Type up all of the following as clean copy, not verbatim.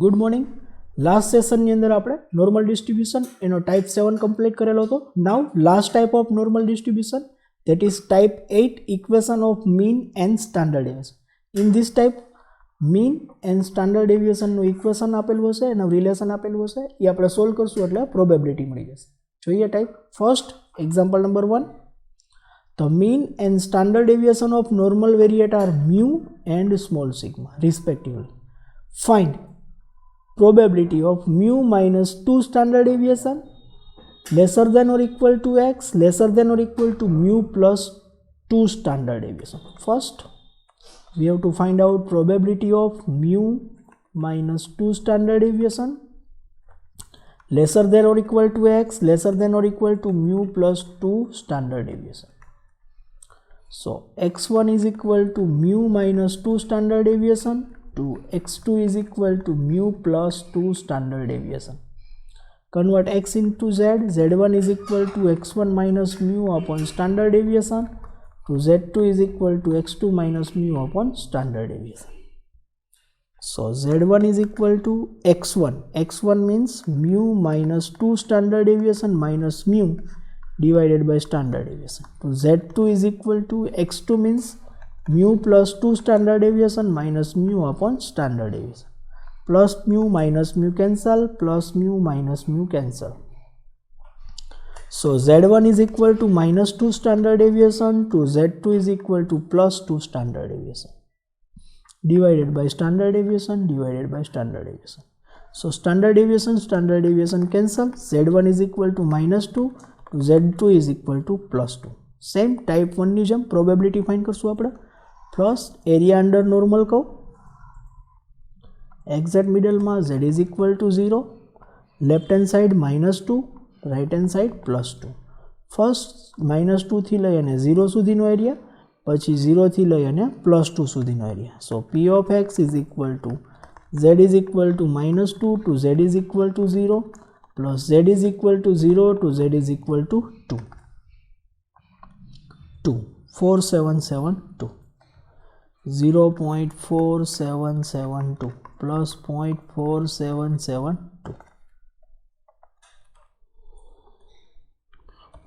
Good morning. Last સેશનની અંદર આપણે નોર્મલ ડિસ્ટ્રીબ્યુશન એનો ટાઈપ 7 કમ્પ્લીટ કરેલો હતો. Now last type of normal distribution, that is type 8, equation of mean and standard deviation. In this type mean and standard deviation નું equation આપેલું હશે, એનું રિલેશન આપેલું હશે, એ આપણે સોલ્વ કરશું એટલે પ્રોબેબિલિટી મળી જશે. જોઈએ type. First example number 1. The mean and standard deviation of normal variate are mu and small sigma respectively. Find probability of mu minus 2 standard deviation lesser than or equal to x lesser than or equal to mu plus 2 standard deviation. First we have to find out probability of mu minus 2 standard deviation lesser than or equal to x lesser than or equal to mu plus 2 standard deviation. So x1 is equal to mu minus 2 standard deviation to x2 is equal to mu plus 2 standard deviation. Convert x into z. Z1 is equal to x1 minus mu upon standard deviation to z2 is equal to x2 minus mu upon standard deviation. So z1 is equal to x1. x1 means mu minus 2 standard deviation minus mu divided by standard deviation. To z2 is equal to x2 means mu plus 2 standard deviation minus mu upon standard deviation. Plus mu minus mu cancel, plus mu minus mu cancel. So z1 is equal to minus 2 standard deviation to z2 is equal to plus 2 standard deviation divided by standard deviation divided by standard deviation. So standard deviation cancel. Z1 is equal to minus 2 to z2 is equal to plus 2. Same type 1 ની જેમ probability find કરશું આપણે. First area under normal કહું, exact મિડલમાં z is equal to 0, left hand side -2, right hand side +2. First -2 થી લઈ અને 0 સુધીનો એરિયા, પછી 0 થી લઈ અને +2 સુધીનો area. So p of x is equal to z is equal to -2 to z is equal to 0 plus z is equal to 0 to z is equal to 2. 4772. 0.4772 plus 0.4772.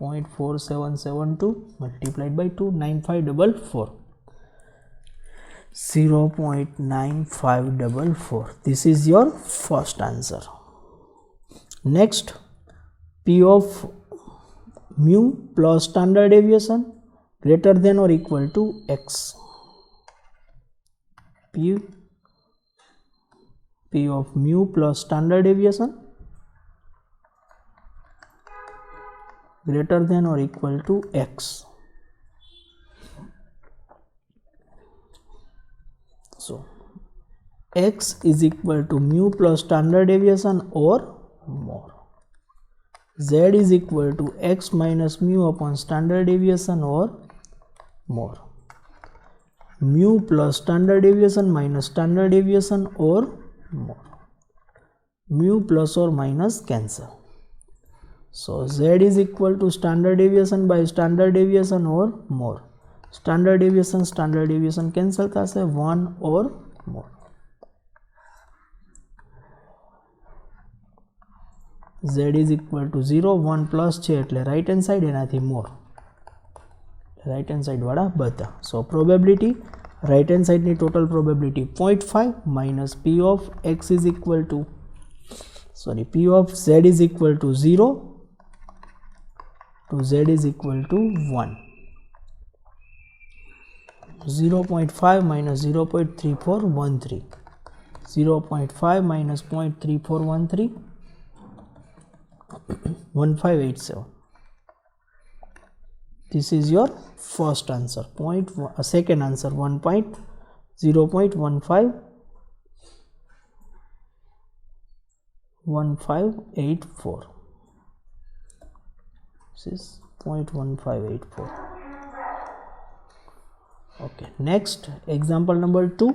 0.4772 multiplied by 2, 9544. 0.9544. This is your first answer. Next, p of mu plus standard deviation greater than or equal to x. P of mu plus standard deviation greater than or equal to x. So x is equal to mu plus standard deviation or more. Z is equal to x minus mu upon standard deviation or more. Mu plus standard deviation minus standard deviation or more. Mu plus or minus cancel. So z is equal to standard deviation by standard deviation or more. Standard deviation cancel થશે, 1 or more. Z is equal to 0, 1 plus છે એટલે right hand side એનાથી more. Right hand side વાળા બધા. So probability, right hand side ની total probability 0.5 minus p of x is equal to, p of z is equal to 0 to z is equal to 1. 0.5 minus 0.3413. 0.5 minus 0.3413. 1587. This is your first answer. Second answer 0.1584. This is 0.1584. Okay, next example number 2.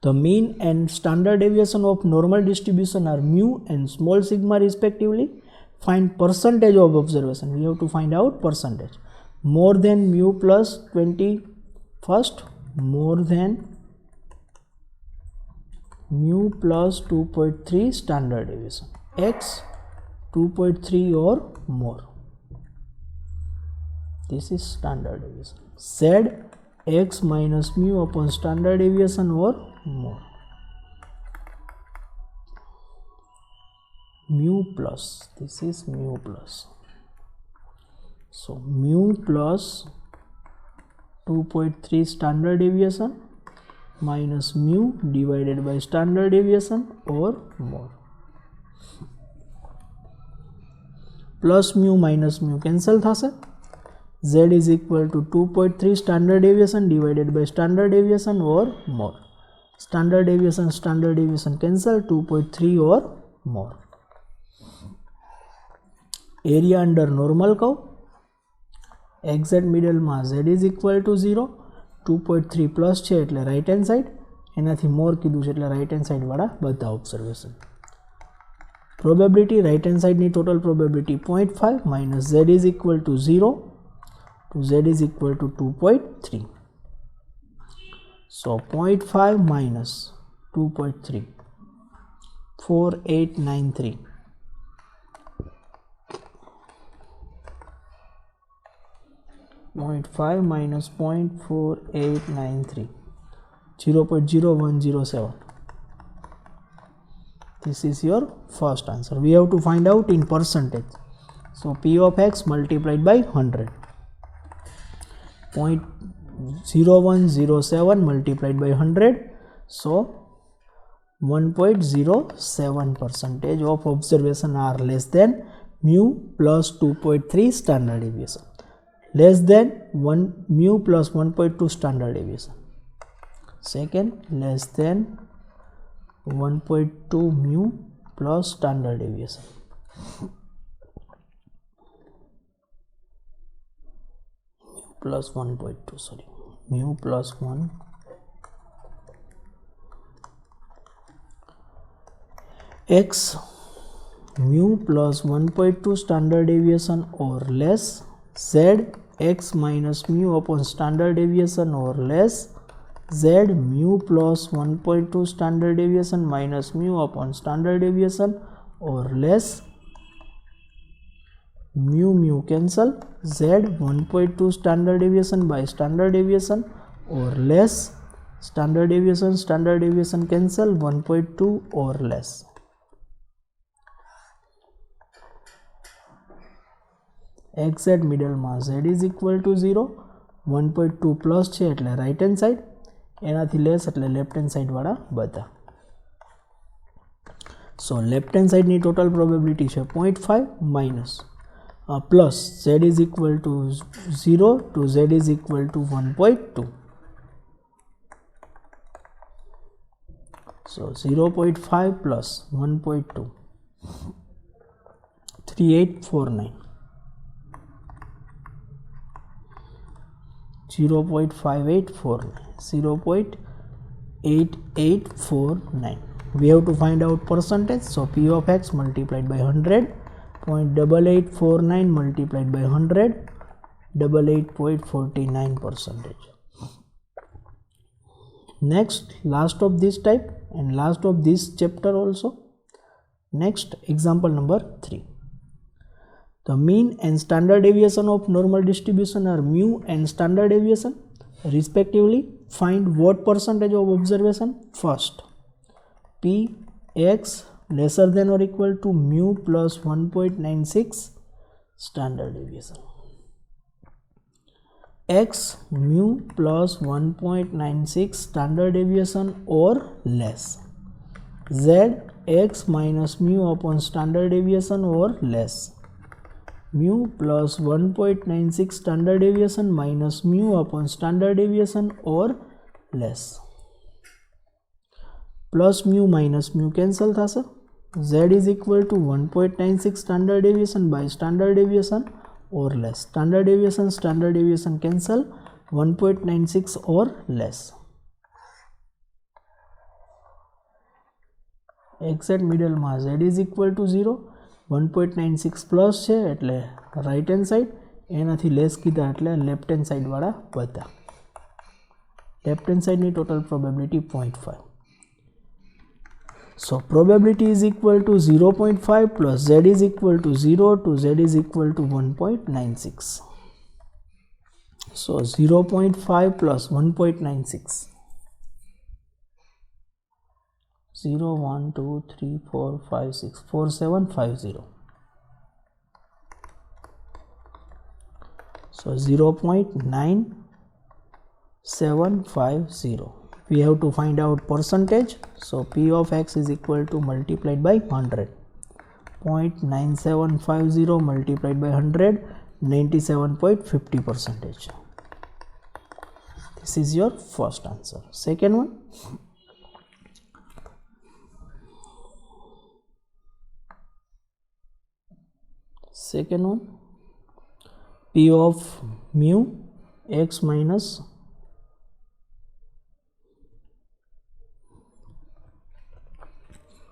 The mean and standard deviation of normal distribution are mu and small sigma respectively. Find percentage of observation. We have to find out percentage. More than mu plus 20. First, more than mu plus 2.3 standard deviation, x 2.3 or more. This is standard deviation. Z x minus mu upon standard deviation or more. Mu plus, this is mu plus. So mu plus 2.3 standard deviation minus mu divided by standard deviation or more. Plus mu minus mu cancel thase. Z is equal to 2.3 standard deviation divided by standard deviation or more. Standard deviation cancel, 2.3 or more. Area under normal curve. Exact middle માં Z is equal to 0, 2.3 plus છે એટલે right hand side, એનાથી more કીધું છે એટલે right hand side વાળા બધા observation. Probability, right hand side ની total probability 0.5 minus Z is equal to 0 to Z is equal to 2.3. So 0.5 minus 2.3, 4893. 0.5 minus 0.4893, 0.0107. This is your first answer. We have to find out in percentage. So P of x multiplied by 100. 0.0107 multiplied by 100. So 1.07% of observation are less than mu plus 2.3 standard deviation. Less than 1 mu plus 1.2 standard deviation. Second, less than 1.2 mu plus standard deviation. Plus 1.2, sorry, mu plus 1. X mu plus 1.2 standard deviation or less. Z x minus mu upon standard deviation or less. Z mu plus 1.2 standard deviation minus mu upon standard deviation or less. Mu cancel. Z 1.2 standard deviation by standard deviation or less. Standard deviation cancel, 1.2 or less. Exact middle માં Z is equal to 0, 1.2 plus છે એટલે right hand side, એનાથી less એટલે left hand side વાળા બધા. So left hand side ની total probability છે 0.5 minus plus Z is equal to 0 to Z is equal to 1.2. So 0.5 plus 1.2, 3849. 0.8849. We have to find out percentage. So P of x multiplied by 100, 0.8849 multiplied by 100, 88.49%. Next, last of this type and last of this chapter also. Next, example number 3. The mean and standard deviation of normal distribution are mu and standard deviation respectively. Find what percentage of observation. First, P x lesser than or equal to mu plus 1.96 standard deviation. X mu plus 1.96 standard deviation or less. Z x minus mu upon standard deviation or less. Mu plus 1.96 standard deviation minus mu upon standard deviation or less. Plus mu minus mu cancel thase. Z is equal to 1.96 standard deviation by standard deviation or less. Standard deviation cancel, 1.96 or less. Exact middle માં Z is equal to 0, 1.96 plus છે એટલે right hand side, એનાથી less કીધા એટલે left hand side વાળા બધા. Left hand side ની total probability 0.5. So probability is equal to 0.5 plus z is equal to 0 to z is equal to 1.96. So 0.5 plus 1.96. 0, 1, 2, 3, 4, 5, 6, 4, 7, 5, 0. So 0.9750. We have to find out percentage. So P of x is equal to multiplied by 100. 0.9750 multiplied by 100, 97.50%. This is your first answer. Second one. Second one, P of mu x minus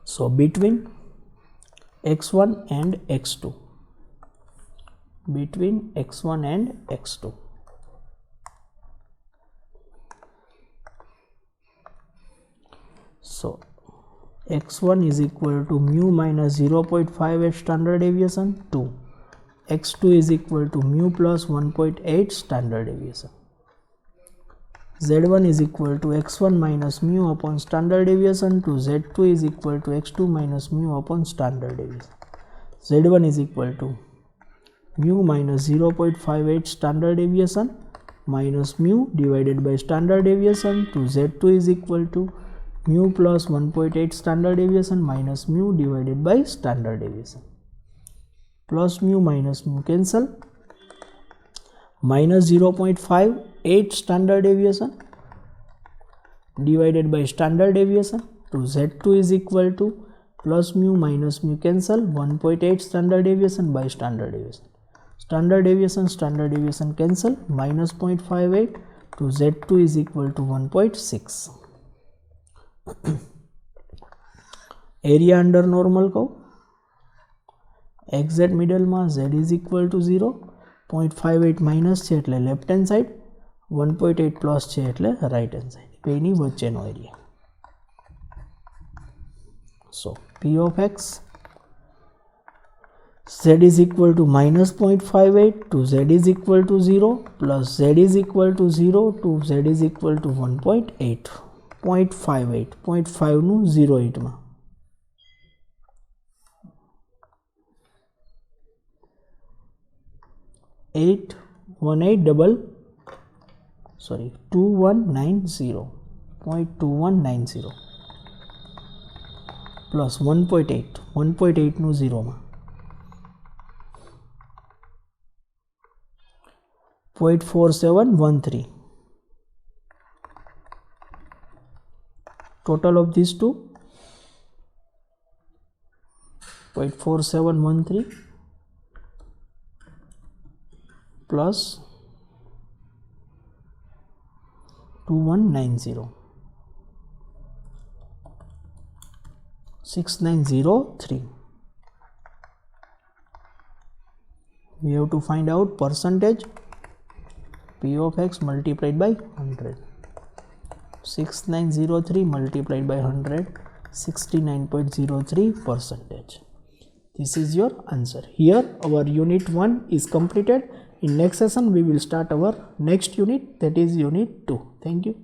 so between x1 and x2, between x1 and x2. So x1 is equal to mu minus 0.58 standard deviation to x2 is equal to mu plus 1.8 standard deviation. z1 is equal to x1 minus mu upon standard deviation to z2 is equal to x2 minus mu upon standard deviation. z1 is equal to mu minus 0.58 standard deviation minus mu divided by standard deviation to z2 is equal to mu plus 1.8 standard deviation minus mu divided by standard deviation. Plus mu minus mu cancel, minus 0.58 standard deviation divided by standard deviation to z2 is equal to plus mu minus mu cancel, 1.8 standard deviation by standard deviation. Standard deviation cancel, minus 0.58 to z2 is equal to 1.6. Area under normal curve, exact middle માં z is equal to 0, 0.58 minus છે એટલે left hand side, 1.8 plus છે એટલે right hand side. બેની વચ્ચેનો area. So P of x, z is equal to minus 0.58 to z is equal to 0 plus z is equal to 0 to z is equal to 1.8. 0.58, 0.5 નું 0.8 માં. 2190, 0.2190 plus 1.8, 1.8 નું 0 માં. 0.4713. Total of these two, 0.4713 plus 2190, 6903. We have to find out percentage. P of x multiplied by 100. 6903 multiplied by 100, 69.03%. This is your answer. Here our unit 1 is completed. In next session we will start our next unit, that is unit 2. Thank you.